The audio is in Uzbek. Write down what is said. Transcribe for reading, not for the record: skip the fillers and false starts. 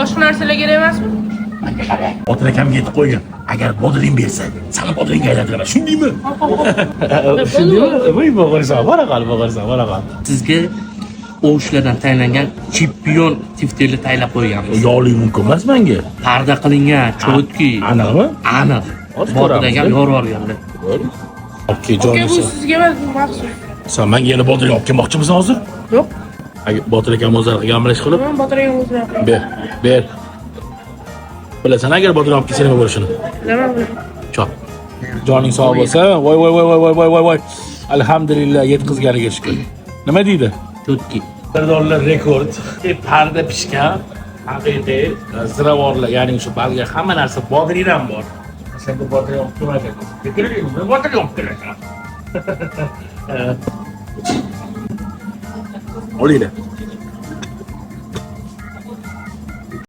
Boshqa narsalar kerak emasmi? Botir akamga aytib qo'ygan. Agar bodring bersa, seni bodringga aylantiraman. Shundaymi? Shundaymi? Voy, bo'g'irsan, varaqal. Sizga o'shlardan tayinlangan chempion tifterli tayinlab qo'yganmiz. Yog'li mumkin emas menga. Parda qilingan, cho'tki. Aniqmi? Aniq. Botir akam yor yuborganlar. Okey, Aka, bu jonisi. sizga emas, bu maxsus. Sen menga yana bodring olib kelmoqchimisan hozir? Yo'q. Agar Botir akam o'zlari qilgan bilan ish qilib, Men botiraga o'zim. ber. Bilasan, agar bodring olib kelsa nima bo'lishini? Bilaman. Chop. Joning sog' bo'lsa, voy. Alhamdulillah, yetkazganiga shukr. Nima deydi? Cho'tki. $1 rekord. Parda pishgan, haqiqiy ziravorlar, ya'ni o'sha balga hamma narsa bodringdan bor. Sen bu bodring olib kelmaysan. Ketiraymi? Bodring olib kelasan. Olinglar.